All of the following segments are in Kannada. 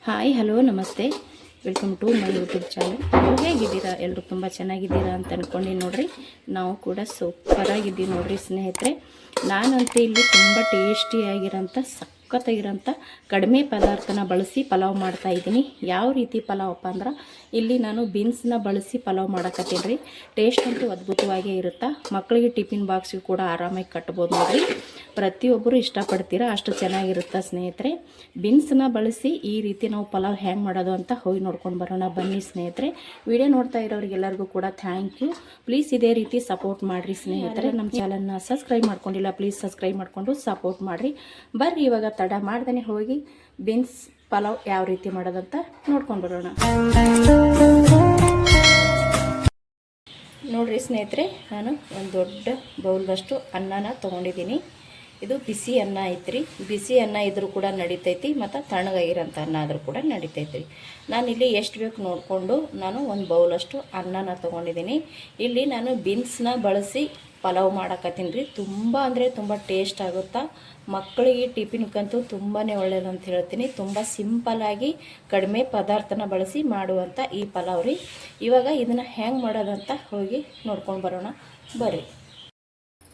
ಹಾಯ್ ಹಲೋ ನಮಸ್ತೆ, welcome to my YouTube channel. ಹೇಗಿದ್ದೀರಾ? ಎಲ್ಲರೂ ತುಂಬ ಚೆನ್ನಾಗಿದ್ದೀರಾ ಅಂತ ಅಂದ್ಕೊಂಡು ನೋಡಿರಿ. ನಾವು ಕೂಡ ಸೂಪರಾಗಿದ್ದೀವಿ ನೋಡಿರಿ ಸ್ನೇಹಿತರೆ. ನಾನಂತೂ ಇಲ್ಲಿ ತುಂಬ ಟೇಸ್ಟಿಯಾಗಿರೋಂಥ ಸಖತ್ತಾಗಿರೋಂಥ ಕಡಿಮೆ ಪದಾರ್ಥನ ಬಳಸಿ ಪಲಾವ್ ಮಾಡ್ತಾಯಿದ್ದೀನಿ. ಯಾವ ರೀತಿ ಪಲಾವಪ್ಪ ಅಂದ್ರೆ ಇಲ್ಲಿ ನಾನು ಬೀನ್ಸ್ನ ಬಳಸಿ ಪಲಾವ್ ಮಾಡಕತ್ತೀನಿ ರೀ. ಟೇಸ್ಟ್ ಅಂತೂ ಅದ್ಭುತವಾಗೇ ಇರುತ್ತೆ. ಮಕ್ಕಳಿಗೆ ಟಿಫಿನ್ ಬಾಕ್ಸಿಗೆ ಕೂಡ ಆರಾಮಾಗಿ ಕಟ್ಬೋದು ನೋಡಿರಿ. ಪ್ರತಿಯೊಬ್ಬರು ಇಷ್ಟಪಡ್ತೀರಾ, ಅಷ್ಟು ಚೆನ್ನಾಗಿರುತ್ತೆ ಸ್ನೇಹಿತರೆ. ಬೀನ್ಸ್ನ ಬಳಸಿ ಈ ರೀತಿ ನಾವು ಪಲಾವ್ ಹ್ಯಾಂಗೆ ಮಾಡೋದು ಅಂತ ಹೋಗಿ ನೋಡ್ಕೊಂಡು ಬರೋಣ ಬನ್ನಿ ಸ್ನೇಹಿತರೆ. ವಿಡಿಯೋ ನೋಡ್ತಾ ಇರೋರಿಗೆಲ್ಲರಿಗೂ ಕೂಡ ಥ್ಯಾಂಕ್ ಯು. ಪ್ಲೀಸ್ ಇದೇ ರೀತಿ ಸಪೋರ್ಟ್ ಮಾಡಿರಿ ಸ್ನೇಹಿತರೆ. ನಮ್ಮ ಚಾನಲ್ನ ಸಬ್ಸ್ಕ್ರೈಬ್ ಮಾಡ್ಕೊಂಡಿಲ್ಲ, ಪ್ಲೀಸ್ ಸಬ್ಸ್ಕ್ರೈಬ್ ಮಾಡಿಕೊಂಡು ಸಪೋರ್ಟ್ ಮಾಡಿರಿ. ಬರ್ರಿ ಇವಾಗ ತಡ ಮಾಡ್ದೇ ಹೋಗಿ ಬೀನ್ಸ್ ಪಲಾವ್ ಯಾವ ರೀತಿ ಮಾಡೋದಂತ ನೋಡ್ಕೊಂಡು ಬರೋಣ. ನೋಡಿರಿ ಸ್ನೇಹಿತರೆ, ನಾನು ಒಂದು ದೊಡ್ಡ ಬೌಲ್ದಷ್ಟು ಅನ್ನನ ತೊಗೊಂಡಿದ್ದೀನಿ. ಇದು ಬಿಸಿ ಅನ್ನ ಐತ್ರಿ. ಬಿಸಿ ಅನ್ನ ಇದ್ರೂ ಕೂಡ ನಡಿತೈತಿ, ಮತ್ತು ತಣ್ಣಗಾಗಿರೋಂಥ ಅನ್ನ ಆದರೂ ಕೂಡ ನಡಿತೈತಿ. ನಾನಿಲ್ಲಿ ಎಷ್ಟು ಬೇಕು ನೋಡಿಕೊಂಡು ನಾನು ಒಂದು ಬೌಲಷ್ಟು ಅನ್ನನ ತೊಗೊಂಡಿದ್ದೀನಿ. ಇಲ್ಲಿ ನಾನು ಬೀನ್ಸ್ನ ಬಳಸಿ ಪಲಾವ್ ಮಾಡಕತ್ತೀನಿ ರೀ. ತುಂಬ ಅಂದರೆ ತುಂಬ ಟೇಸ್ಟ್ ಆಗುತ್ತಾ. ಮಕ್ಕಳಿಗೆ ಟಿಫಿನ್ಗಂತೂ ತುಂಬಾ ಒಳ್ಳೆಯದು ಅಂತ ಹೇಳ್ತೀನಿ. ತುಂಬ ಸಿಂಪಲ್ಲಾಗಿ ಕಡಿಮೆ ಪದಾರ್ಥನ ಬಳಸಿ ಮಾಡುವಂಥ ಈ ಪಲಾವ್ ರೀ. ಇವಾಗ ಇದನ್ನು ಹೆಂಗೆ ಮಾಡೋದಂತ ಹೋಗಿ ನೋಡ್ಕೊಂಡು ಬರೋಣ ಬರ್ರಿ.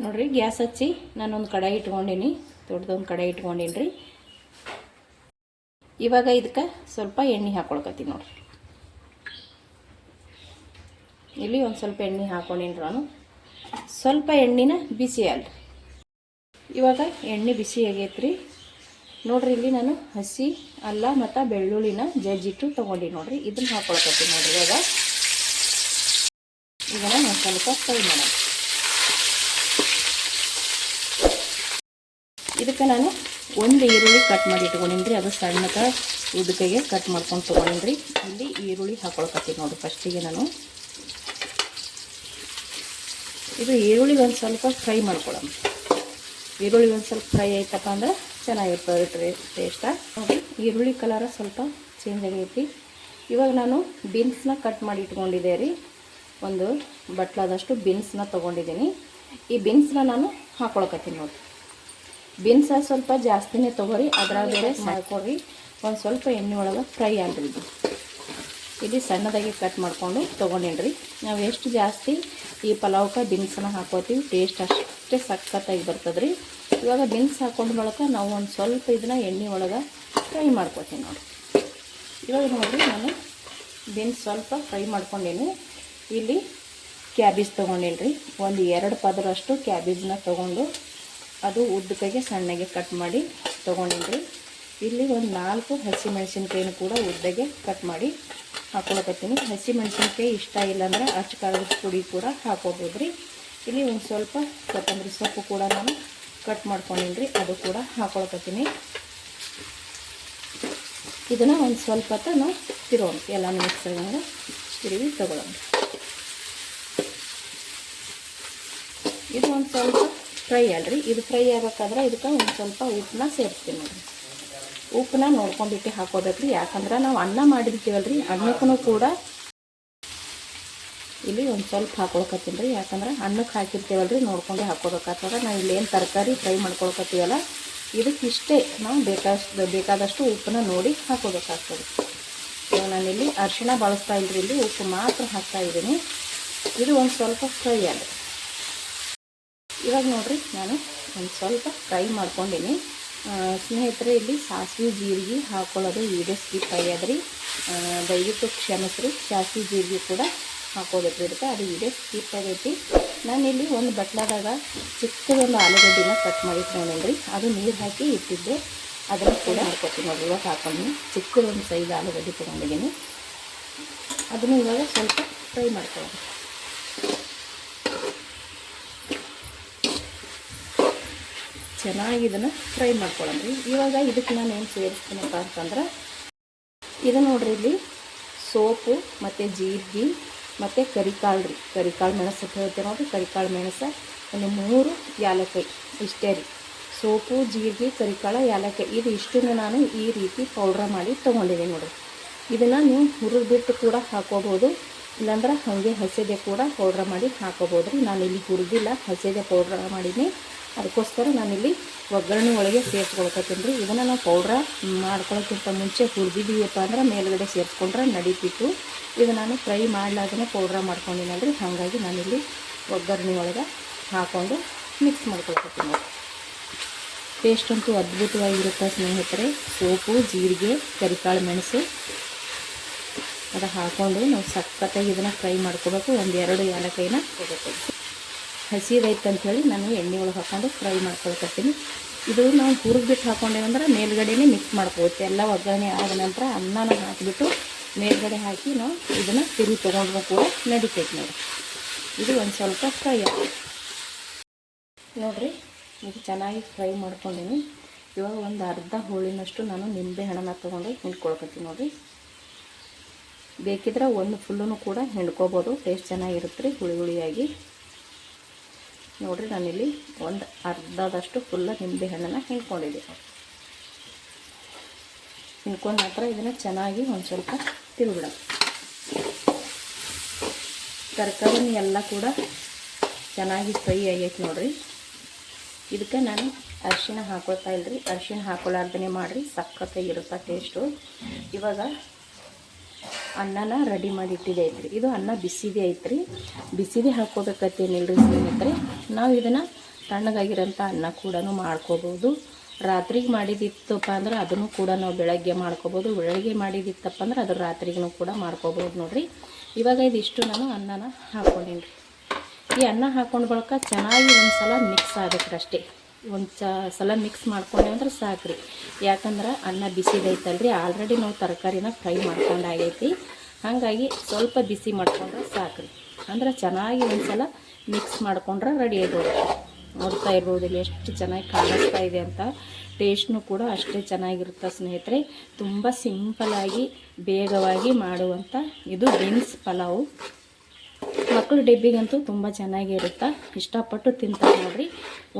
ನೋಡಿರಿ, ಗ್ಯಾಸ್ ಹಚ್ಚಿ ನಾನೊಂದು ಕಡಾಯಿ ಇಟ್ಕೊಂಡೀನಿ, ದೊಡ್ಡದೊಂದು ಕಡಾಯಿ ಇಟ್ಕೊಂಡೀನಿ ರೀ. ಇವಾಗ ಇದಕ್ಕೆ ಸ್ವಲ್ಪ ಎಣ್ಣೆ ಹಾಕ್ಕೊಳ್ಕತ್ತೀನಿ ನೋಡಿರಿ. ಇಲ್ಲಿ ಒಂದು ಸ್ವಲ್ಪ ಎಣ್ಣೆ ಹಾಕ್ಕೊಂಡೀನಿ ನಾನು. ಸ್ವಲ್ಪ ಎಣ್ಣೆನ ಬಿಸಿ ಆಗಲಿ. ಇವಾಗ ಎಣ್ಣೆ ಬಿಸಿ ಆಗೈತ್ರಿ. ನೋಡಿರಿ, ಇಲ್ಲಿ ನಾನು ಹಸಿ ಅಲ್ಲ ಮತ್ತು ಬೆಳ್ಳುಳ್ಳಿನ ಜಜ್ಜಿಟ್ಟು ತೊಗೊಂಡು ನೋಡಿರಿ. ಇದನ್ನು ಹಾಕ್ಕೊಳ್ಕತ್ತೀನಿ ನೋಡಿರಿ. ಇವಾಗ ಇದನ್ನು ನಾನು ಸ್ವಲ್ಪ ಫ್ರೈ ಮಾಡೋಣ. ಇದಕ್ಕೆ ನಾನು ಒಂದು ಈರುಳ್ಳಿ ಕಟ್ ಮಾಡಿ ಇಟ್ಕೊಂಡೀನಿ ರೀ. ಅದು ಸಣ್ಣಕ್ಕೆ ಉದ್ದಕ್ಕೆ ಕಟ್ ಮಾಡ್ಕೊಂಡು ತೊಗೊಂಡೀನಿ ರೀ. ಇಲ್ಲಿ ಈರುಳ್ಳಿ ಹಾಕ್ಕೊಳ್ಕತ್ತೀನಿ ನೋಡಿರಿ. ಫಸ್ಟಿಗೆ ನಾನು ಇದು ಈರುಳ್ಳಿ ಒಂದು ಸ್ವಲ್ಪ ಫ್ರೈ ಮಾಡ್ಕೊಳ್ಳೋಣ. ಈರುಳ್ಳಿ ಒಂದು ಸ್ವಲ್ಪ ಫ್ರೈ ಆಯ್ತಪ್ಪ ಅಂದ್ರೆ ಚೆನ್ನಾಗಿರ್ತದೆ ಟೇಸ್ಟ. ನೋಡಿ, ಈರುಳ್ಳಿ ಕಲರ ಸ್ವಲ್ಪ ಚೇಂಜ್ ಆಗೈತಿ. ಇವಾಗ ನಾನು ಬೀನ್ಸ್ನ ಕಟ್ ಮಾಡಿ ಇಟ್ಕೊಂಡಿದ್ದೆ ರೀ. ಒಂದು ಬಟ್ಲಾದಷ್ಟು ಬೀನ್ಸ್ನ ತೊಗೊಂಡಿದ್ದೀನಿ. ಈ ಬೀನ್ಸ್ನ ನಾನು ಹಾಕ್ಕೊಳಕತ್ತೀನಿ ನೋಡಿ. ಬೀನ್ಸ ಸ್ವಲ್ಪ ಜಾಸ್ತಿನೇ ತೊಗೊರಿ, ಅದ್ರಾಗ ಬೇರೆ ಮಾಡ್ಕೊಡ್ರಿ. ಒಂದು ಸ್ವಲ್ಪ ಎಣ್ಣೆ ಒಳಗೆ ಫ್ರೈ ಆಗ್ರಿ. ಇಲ್ಲಿ ಸಣ್ಣದಾಗಿ ಕಟ್ ಮಾಡ್ಕೊಂಡು ತೊಗೊಂಡೇನಿ ರೀ. ನಾವು ಎಷ್ಟು ಜಾಸ್ತಿ ಈ ಪಲಾವ್ಗೆ ಬೀನ್ಸನ್ನ ಹಾಕೋತೀವಿ, ಟೇಸ್ಟ್ ಅಷ್ಟೇ ಸಖತ್ತಾಗಿ ಬರ್ತದೆ ರೀ. ಇವಾಗ ಬೀನ್ಸ್ ಹಾಕ್ಕೊಂಡು ಬಳಕ ನಾವು ಒಂದು ಸ್ವಲ್ಪ ಇದನ್ನು ಎಣ್ಣೆ ಒಳಗೆ ಫ್ರೈ ಮಾಡ್ಕೊತೀನಿ ನೋಡಿ. ಇವಾಗ ನೋಡಿರಿ, ನಾನು ಬೀನ್ಸ್ ಸ್ವಲ್ಪ ಫ್ರೈ ಮಾಡ್ಕೊಂಡೇನಿ. ಇಲ್ಲಿ ಕ್ಯಾಬೇಜ್ ತೊಗೊಂಡೇನಿ ರೀ. ಒಂದು 2 ಪದರಷ್ಟು ಕ್ಯಾಬೇಜನ್ನ ತೊಗೊಂಡು ಅದು ಉದ್ದಕ್ಕೆ ಸಣ್ಣಗೆ ಕಟ್ ಮಾಡಿ ತೊಗೊಂಡೇನಿ ರೀ. ಇಲ್ಲಿ ಒಂದು 4 ಹಸಿಮೆಣಸಿನ್ಕಾಯಿನೂ ಕೂಡ ಉದ್ದಗೆ ಕಟ್ ಮಾಡಿ ಹಾಕ್ಕೊಳಕತ್ತೀನಿ. ಹಸಿಮೆಣಸಿನ್ಕಾಯಿ ಇಷ್ಟ ಇಲ್ಲಾಂದ್ರೆ ಅಚ್ಚ ಖಾರದ ಪುಡಿ ಕೂಡ ಹಾಕ್ಕೋಬೋದು ರೀ. ಇಲ್ಲಿ ಒಂದು ಸ್ವಲ್ಪ ಕೊತ್ತಂಬರಿ ಸೊಪ್ಪು ಕೂಡ ನಾನು ಕಟ್ ಮಾಡ್ಕೊಂಡೀನಿ ರೀ, ಅದು ಕೂಡ ಹಾಕ್ಕೊಳಕತ್ತೀನಿ. ಇದನ್ನು ಒಂದು ಸ್ವಲ್ಪ ಹೊತ್ತು ನಾವು ತಿರೋಣ, ಎಲ್ಲ ಮಿಕ್ಸ್ ಆಗಂಗೆ ತಿರುವಿ ತೊಗೊಳ್ಳೋಣ. ಇದು ಒಂದು ಸ್ವಲ್ಪ ಫ್ರೈ ಅಲ್ರಿ. ಇದು ಫ್ರೈ ಆಗಬೇಕಾದ್ರೆ ಇದಕ್ಕೆ ಒಂದು ಸ್ವಲ್ಪ ಉಪ್ಪನ್ನ ಸೇರಿಸ್ತೀನಿ ನೋಡಿರಿ. ಉಪ್ಪನ್ನ ನೋಡ್ಕೊಂಡ್ಬಿಟ್ಟು ಹಾಕೋಬೇಕ್ರಿ. ಯಾಕಂದ್ರೆ ನಾವು ಅನ್ನ ಮಾಡಿರ್ತೀವಲ್ರಿ, ಅನ್ನಕ್ಕೂ ಕೂಡ ಇಲ್ಲಿ ಒಂದು ಸ್ವಲ್ಪ ಹಾಕೊಳ್ಕತ್ತೀನಿ ರೀ. ಯಾಕಂದ್ರೆ ಅನ್ನಕ್ಕೆ ಹಾಕಿರ್ತೀವಲ್ರಿ, ನೋಡ್ಕೊಂಡೆ ಹಾಕೋಬೇಕಾಗ್ತದೆ. ನಾವು ಇಲ್ಲೇನು ತರಕಾರಿ ಫ್ರೈ ಮಾಡ್ಕೊಳ್ಕತ್ತೀವಲ್ಲ, ಇದಕ್ಕಿಷ್ಟೇ ನಾವು ಬೇಕಾದಷ್ಟು ಉಪ್ಪನ್ನ ನೋಡಿ ಹಾಕೋಬೇಕಾಗ್ತದೆ. ಇವಾಗ ನಾನಿಲ್ಲಿ ಅರಿಶಿಣ ಬಳಸ್ತಾ ಇಲ್ರಿ, ಇಲ್ಲಿ ಉಪ್ಪು ಮಾತ್ರ ಹಾಕ್ತಾಯಿದ್ದೀನಿ. ಇದು ಒಂದು ಸ್ವಲ್ಪ ಫ್ರೈ ಆಗಿದೆ. ಇವಾಗ ನೋಡಿರಿ, ನಾನು ಒಂದು ಸ್ವಲ್ಪ ಫ್ರೈ ಮಾಡ್ಕೊಂಡೀನಿ ಸ್ನೇಹಿತರೆ. ಇಲ್ಲಿ ಸಾಸಿವೆ ಜೀರಿಗೆ ಹಾಕ್ಕೊಳ್ಳೋದು ವಿಡಿಯೋ ಸ್ಕಿಪ್ ಆಗ್ಯದ್ರಿ, ದಯವಿಟ್ಟು ಕ್ಷಮಿಸ್ರಿ. ಸಾಸಿವೆ ಜೀರಿಗೆ ಕೂಡ ಹಾಕೋಬೇಕು ಇದಕ್ಕೆ, ಅದು ವಿಡಿಯೋ ಸ್ಕಿಪ್ ಆಗೈತಿ. ನಾನಿಲ್ಲಿ ಒಂದು ಬಟ್ಲಾದಾಗ ಚಿಕ್ಕದೊಂದು ಆಲೂಗಡ್ಡಿನ ಕಟ್ ಮಾಡಿ ಇಟ್ಕೊಂಡೇನಿ. ಅದು ನೀರು ಹಾಕಿ ಇಟ್ಟಿದ್ದೆ, ಅದನ್ನು ಕೂಡ ಹಾಕ್ಕೊತೀನಿ ನೋಡಿ. ಇವಾಗ ಹಾಕೊಂಡು ಚಿಕ್ಕದೊಂದು ಸೈಜ್ ಆಲೂಗಡ್ಡೆ ತೊಗೊಂಡಿದ್ದೀನಿ. ಅದನ್ನು ಇವಾಗ ಸ್ವಲ್ಪ ಫ್ರೈ ಮಾಡ್ಕೊಳ್ಳೋಣ. ಚೆನ್ನಾಗಿ ಇದನ್ನು ಫ್ರೈ ಮಾಡ್ಕೊಳ್ಳೋಣ. ಇವಾಗ ಇದಕ್ಕೆ ನಾನು ಏನು ಸೇರಿಸ್ತೀನಪ್ಪ ಅಂತಂದ್ರೆ, ಇದು ನೋಡ್ರಿ, ಇಲ್ಲಿ ಸೋಪು ಮತ್ತು ಜೀರಿಗೆ ಮತ್ತು ಕರಿಕಾಳು ರೀ. ಕರಿಕಾಳು ಮೆಣಸು ಅಂತ ಹೇಳ್ತೀವಿ ನೋಡಿರಿ. ಕರಿಕಾಳು ಮೆಣಸು ಒಂದು 3 ಏಲಕ್ಕಾಯಿ ಇಷ್ಟೇ ರೀ. ಸೋಪು, ಜೀರಿಗೆ, ಕರಿಕಾಳು, ಏಲಕ್ಕಾಯಿ ಇದು ಇಷ್ಟನ್ನು ನಾನು ಈ ರೀತಿ ಪೌಡ್ರ್ ಮಾಡಿ ತೊಗೊಂಡಿದ್ದೀನಿ ನೋಡಿರಿ. ಇದನ್ನು ನೀವು ಹುರಿದ್ಬಿಟ್ಟು ಕೂಡ ಹಾಕೋಬೋದು, ಇಲ್ಲಾಂದ್ರೆ ಹಾಗೆ ಹಸಿದೆ ಕೂಡ ಪೌಡ್ರ್ ಮಾಡಿ ಹಾಕೋಬೋದು ರೀ. ನಾನು ಇಲ್ಲಿ ಹುರಿದಿಲ್ಲ, ಹಸಿದೆ ಪೌಡ್ರ್ ಮಾಡೀನಿ. ಅದಕ್ಕೋಸ್ಕರ ನಾನಿಲ್ಲಿ ಒಗ್ಗರಣೆ ಒಳಗೆ ಸೇರಿಸ್ಕೊಳ್ಕತ್ತೀನಿ ರೀ. ಇದನ್ನು ನಾವು ಪೌಡ್ರ ಮಾಡ್ಕೊಳ್ಳೋಕ್ಕಿಂತ ಮುಂಚೆ ಹುರಿದಿದ್ದೀವಪ್ಪ ಅಂದ್ರೆ ಮೇಲ್ಗಡೆ ಸೇರಿಸ್ಕೊಂಡ್ರೆ ನಡೀತಿತ್ತು. ಇದು ನಾನು ಫ್ರೈ ಮಾಡಲಾರ್ದೇ ಪೌಡ್ರ ಮಾಡ್ಕೊಂಡಿನಲ್ರಿ, ಹಾಗಾಗಿ ನಾನಿಲ್ಲಿ ಒಗ್ಗರಣೆ ಒಳಗೆ ಹಾಕ್ಕೊಂಡು ಮಿಕ್ಸ್ ಮಾಡ್ಕೊಳ್ಕತ್ತೀನಿ ನೋಡಿ. ಟೇಸ್ಟ್ ಅಂತೂ ಅದ್ಭುತವಾಗಿರುತ್ತೆ ಸ್ನೇಹಿತರೆ. ಸೋಪು, ಜೀರಿಗೆ, ಕರಿಕಾಳು ಮೆಣಸು ಅದು ಹಾಕ್ಕೊಂಡು ನಾವು ಸಖತ್ತಾಗಿ ಇದನ್ನು ಫ್ರೈ ಮಾಡ್ಕೋಬೇಕು. 1-2 ಏಲಕ್ಕಾಯಿನ ಕೊಡಬೇಕು. ಹಸಿದೈತೆ ಅಂಥೇಳಿ ನಾನು ಎಣ್ಣೆ ಒಳಗೆ ಹಾಕ್ಕೊಂಡು ಫ್ರೈ ಮಾಡ್ಕೊಳ್ಕತ್ತೀನಿ. ಇದು ನಾವು ಹುರಿದ್ಬಿಟ್ಟು ಹಾಕ್ಕೊಂಡೇವಂದ್ರೆ ಮೇಲ್ಗಡೆನೇ ಮಿಕ್ಸ್ ಮಾಡ್ಕೋಬೇಕು. ಎಲ್ಲ ಒಗ್ಗರಣೆ ಆದ ನಂತರ ಅನ್ನನ ಹಾಕಿಬಿಟ್ಟು ಮೇಲ್ಗಡೆ ಹಾಕಿ ನಾವು ಇದನ್ನು ತಿರುಗಿ ತೊಗೊಂಡ್ರೂ ಕೂಡ ನಡಿತೈತೆ ನೋಡಿ. ಇದು ಒಂದು ಸ್ವಲ್ಪ ಫ್ರೈ ಆಗಿ ನೋಡಿರಿ. ಇದು ಚೆನ್ನಾಗಿ ಫ್ರೈ ಮಾಡ್ಕೊಂಡೀನಿ. ಇವಾಗ ಒಂದು ಅರ್ಧ ಹೋಳಿನಷ್ಟು ನಾನು ನಿಂಬೆ ಹಣ್ಣನ್ನು ತೊಗೊಂಡು ಹಿಂಡ್ಕೊಳ್ಕತ್ತೀನಿ ನೋಡಿರಿ. ಬೇಕಿದ್ರೆ ಒಂದು ಫುಲ್ಲೂ ಕೂಡ ಹಿಂಡ್ಕೋಬೋದು, ಟೇಸ್ಟ್ ಚೆನ್ನಾಗಿರುತ್ತೆ ರೀ ಹುಳಿ ಹುಳಿಯಾಗಿ. ನೋಡಿರಿ ನಾನಿಲ್ಲಿ ಒಂದು ಅರ್ಧದಷ್ಟು ಫುಲ್ಲ ನಿಂಬೆ ಹಣ್ಣನ್ನು ಹಿಂಡ್ಕೊಂಡಿದ್ದೆ. ಹಿಂಡ್ಕೊಂಡ ನಂತರ ಇದನ್ನು ಚೆನ್ನಾಗಿ ಒಂದು ಸ್ವಲ್ಪ ತಿರುಗಿಡ. ತರಕಾರಿನ ಎಲ್ಲ ಕೂಡ ಚೆನ್ನಾಗಿ ಫ್ರೈ ಆಗೈತೆ ನೋಡಿರಿ. ಇದಕ್ಕೆ ನಾನು ಅರಿಶಿಣ ಹಾಕೊಳ್ತಾ ಇಲ್ಲರಿ. ಅರಿಶಿಣ ಹಾಕೊಳ್ಳಾರ್ದೇ ಮಾಡಿರಿ, ಸಖತ್ತಾಗಿರುತ್ತೆ ಟೇಸ್ಟು. ಇವಾಗ ಅನ್ನನ ರೆಡಿ ಮಾಡಿ ಇಟ್ಟಿದೆ ಐತ್ರಿ. ಇದು ಅನ್ನ ಬಿಸಿದೇ ಐತ್ರಿ, ಬಿಸಿದೇ ಹಾಕ್ಕೋಬೇಕತ್ತೇನಿಲ್ಲ ರೀ ಸ್ನೇಹಿತರೆ. ನಾವು ಇದನ್ನು ತಣ್ಣಗಾಗಿರೋಂಥ ಅನ್ನ ಕೂಡ ಮಾಡ್ಕೋಬೋದು. ರಾತ್ರಿಗೆ ಮಾಡಿದಿತ್ತಪ್ಪ ಅಂದ್ರೆ ಅದನ್ನು ಕೂಡ ನಾವು ಬೆಳಗ್ಗೆ ಮಾಡ್ಕೋಬೋದು. ಬೆಳಗ್ಗೆ ಮಾಡಿದಿತ್ತಪ್ಪ ಅಂದ್ರೆ ಅದು ರಾತ್ರಿಗೂ ಕೂಡ ಮಾಡ್ಕೋಬೋದು ನೋಡಿರಿ. ಇವಾಗ ಇದಿಷ್ಟು ನಾನು ಅನ್ನನ ಹಾಕ್ಕೊಂಡೀನಿ ರೀ. ಈ ಅನ್ನ ಹಾಕ್ಕೊಂಡು ಬಳಕ ಚೆನ್ನಾಗಿ ಒಂದು ಸಲ ಮಿಕ್ಸ್ ಆಗಬೇಕ್ರಿ ಅಷ್ಟೇ. ಒಂದು ಸಲ ಮಿಕ್ಸ್ ಮಾಡ್ಕೊಂಡೆ ಅಂದ್ರೆ ಸಾಕು ರೀ. ಯಾಕಂದ್ರೆ ಅನ್ನ ಬಿಸಿದೈತಲ್ರಿ, ಆಲ್ರೆಡಿ ನಾವು ತರಕಾರಿನ ಫ್ರೈ ಮಾಡ್ಕೊಂಡಾಗೈತಿ. ಹಾಗಾಗಿ ಸ್ವಲ್ಪ ಬಿಸಿ ಮಾಡ್ಕೊಂಡ್ರೆ ಸಾಕು ರೀ. ಅಂದ್ರೆ ಚೆನ್ನಾಗಿ ಒಂದು ಸಲ ಮಿಕ್ಸ್ ಮಾಡ್ಕೊಂಡ್ರೆ ರೆಡಿ ಆಗ್ಬೋದು. ನೋಡ್ತಾ ಇರ್ಬೋದು ಇಲ್ಲಿ ಎಷ್ಟು ಚೆನ್ನಾಗಿ ಕಾಣಿಸ್ತಾ ಇದೆ ಅಂತ. ಟೇಸ್ಟ್ನೂ ಕೂಡ ಅಷ್ಟೇ ಚೆನ್ನಾಗಿರುತ್ತೆ ಸ್ನೇಹಿತರೆ. ತುಂಬ ಸಿಂಪಲಾಗಿ ಬೇಗವಾಗಿ ಮಾಡುವಂಥ ಇದು ಬೀನ್ಸ್ ಪಲಾವು. ಮಕ್ಕಳು ಡೆಬ್ಬಿಗಂತೂ ತುಂಬ ಚೆನ್ನಾಗಿರುತ್ತೆ, ಇಷ್ಟಪಟ್ಟು ತಿಂತಾರೆ ನೋಡಿರಿ.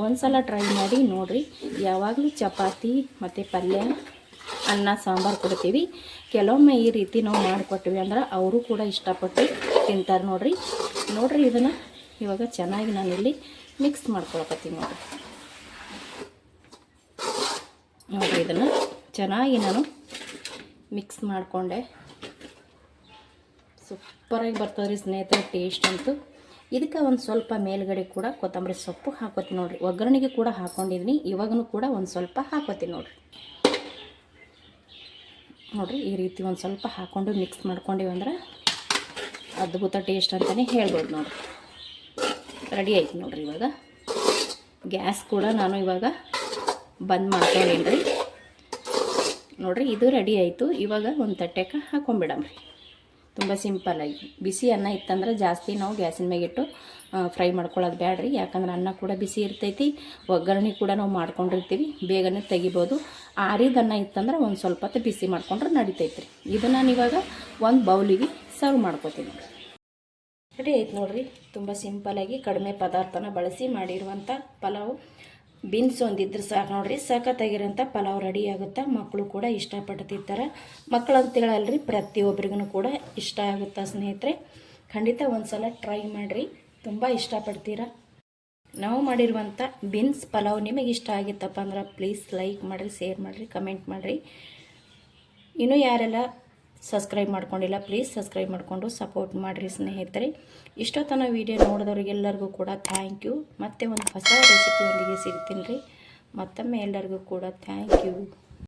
ಒಂದು ಸಲ ಟ್ರೈ ಮಾಡಿ ನೋಡಿರಿ. ಯಾವಾಗಲೂ ಚಪಾತಿ ಮತ್ತು ಪಲ್ಯ, ಅನ್ನ, ಸಾಂಬಾರು ಕೊಡ್ತೀವಿ. ಕೆಲವೊಮ್ಮೆ ಈ ರೀತಿ ನಾವು ಮಾಡಿಕೊಟ್ಟಿವಿ ಅಂದ್ರೆ ಅವರು ಕೂಡ ಇಷ್ಟಪಟ್ಟು ತಿಂತಾರೆ ನೋಡಿರಿ. ಇದನ್ನು ಇವಾಗ ಚೆನ್ನಾಗಿ ನಾನಿಲ್ಲಿ ಮಿಕ್ಸ್ ಮಾಡ್ಕೊಳಕತ್ತೀನಿ ನೋಡಿರಿ. ಇದನ್ನು ಚೆನ್ನಾಗಿ ನಾನು ಮಿಕ್ಸ್ ಮಾಡಿಕೊಂಡೆ. ಸೂಪರಾಗಿ ಬರ್ತದೆ ರೀ ಸ್ನೇಹಿತರೆ ಟೇಸ್ಟ್ ಅಂತೂ. ಇದಕ್ಕೆ ಒಂದು ಸ್ವಲ್ಪ ಮೇಲ್ಗಡೆ ಕೂಡ ಕೊತ್ತಂಬರಿ ಸೊಪ್ಪು ಹಾಕೋತೀನಿ ನೋಡಿರಿ. ಒಗ್ಗರಣೆಗೆ ಕೂಡ ಹಾಕ್ಕೊಂಡಿದ್ದೀನಿ, ಇವಾಗೂ ಕೂಡ ಒಂದು ಸ್ವಲ್ಪ ಹಾಕೋತೀನಿ ನೋಡಿರಿ. ಈ ರೀತಿ ಒಂದು ಸ್ವಲ್ಪ ಹಾಕ್ಕೊಂಡು ಮಿಕ್ಸ್ ಮಾಡ್ಕೊಂಡಿವಿ ಅಂದ್ರೆ ಅದ್ಭುತ ಟೇಸ್ಟ್ ಅಂತಲೇ ಹೇಳ್ಬೋದು ನೋಡಿರಿ. ರೆಡಿ ಆಯ್ತು ನೋಡಿರಿ. ಇವಾಗ ಗ್ಯಾಸ್ ಕೂಡ ನಾನು ಇವಾಗ ಬಂದ್ ಮಾಡ್ಕೊಂಡೀನಿ ರೀ ನೋಡಿರಿ. ಇದು ರೆಡಿ ಆಯಿತು. ಇವಾಗ ಒಂದು ತಟ್ಟೆಗೆ ಹಾಕೊಂಡ್ಬಿಡಮ್ರಿ. ತುಂಬ ಸಿಂಪಲ್ಲಾಗಿ ಬಿಸಿ ಅನ್ನ ಇತ್ತಂದ್ರೆ ಜಾಸ್ತಿ ನಾವು ಗ್ಯಾಸಿನ ಮ್ಯಾಗಿಟ್ಟು ಫ್ರೈ ಮಾಡ್ಕೊಳ್ಳೋದು ಬೇಡ್ರಿ. ಯಾಕಂದ್ರೆ ಅನ್ನ ಕೂಡ ಬಿಸಿ ಇರ್ತೈತಿ, ಒಗ್ಗರಣೆ ಕೂಡ ನಾವು ಮಾಡ್ಕೊಂಡಿರ್ತೀವಿ, ಬೇಗನೆ ತೆಗಿಬೋದು. ಆರಿದ ಅನ್ನ ಇತ್ತಂದ್ರೆ ಒಂದು ಸ್ವಲ್ಪ ಹೊತ್ತು ಬಿಸಿ ಮಾಡ್ಕೊಂಡ್ರೆ ನಡಿತೈತೆ ರೀ. ಇದನ್ನು ನಾನು ಇವಾಗ ಒಂದು ಬೌಲಿಗೆ ಸರ್ವ್ ಮಾಡ್ಕೊತೀನಿ. ರೆಡಿ ಆಯ್ತು ನೋಡಿರಿ. ತುಂಬ ಸಿಂಪಲಾಗಿ ಕಡಿಮೆ ಪದಾರ್ಥನ ಬಳಸಿ ಮಾಡಿರುವಂಥ ಪಲಾವು. ಬೀನ್ಸ್ ಒಂದಿದ್ರೆ ಸಾಕು ನೋಡಿರಿ, ಸಖತ್ತಾಗಿರೋಂಥ ಪಲಾವ್ ರೆಡಿ ಆಗುತ್ತೆ. ಮಕ್ಕಳು ಕೂಡ ಇಷ್ಟಪಟ್ಟು ತಿಂತಾರೆ. ಮಕ್ಕಳು ಅಂತೇಳಲ್ರಿ, ಪ್ರತಿಯೊಬ್ಬರಿಗೂ ಕೂಡ ಇಷ್ಟ ಆಗುತ್ತೆ ಸ್ನೇಹಿತರೆ. ಖಂಡಿತ ಒಂದು ಸಲ ಟ್ರೈ ಮಾಡಿರಿ, ತುಂಬ ಇಷ್ಟಪಡ್ತೀರ. ನಾವು ಮಾಡಿರುವಂಥ ಬೀನ್ಸ್ ಪಲಾವ್ ನಿಮಗೆ ಇಷ್ಟ ಆಗಿತ್ತಪ್ಪ ಅಂದ್ರೆ ಪ್ಲೀಸ್ ಲೈಕ್ ಮಾಡಿರಿ, ಶೇರ್ ಮಾಡಿರಿ, ಕಮೆಂಟ್ ಮಾಡಿರಿ. ಇನ್ನೂ ಯಾರೆಲ್ಲ ಸಬ್ಸ್ಕ್ರೈಬ್ ಮಾಡ್ಕೊಂಡಿಲ್ಲ ಪ್ಲೀಸ್ ಸಬ್ಸ್ಕ್ರೈಬ್ ಮಾಡಿಕೊಂಡು ಸಪೋರ್ಟ್ ಮಾಡಿರಿ ಸ್ನೇಹಿತರೆ. ಇಷ್ಟೊತ್ತನ ವೀಡಿಯೋ ನೋಡಿದವ್ರಿಗೆಲ್ಲರಿಗೂ ಕೂಡ ಥ್ಯಾಂಕ್ ಯು. ಮತ್ತೆ ಒಂದು ಹೊಸ ರೆಸಿಪಿಯೊಂದಿಗೆ ಸಿಗ್ತೀನಿ ರೀ. ಮತ್ತೊಮ್ಮೆ ಎಲ್ಲರಿಗೂ ಕೂಡ ಥ್ಯಾಂಕ್ ಯು.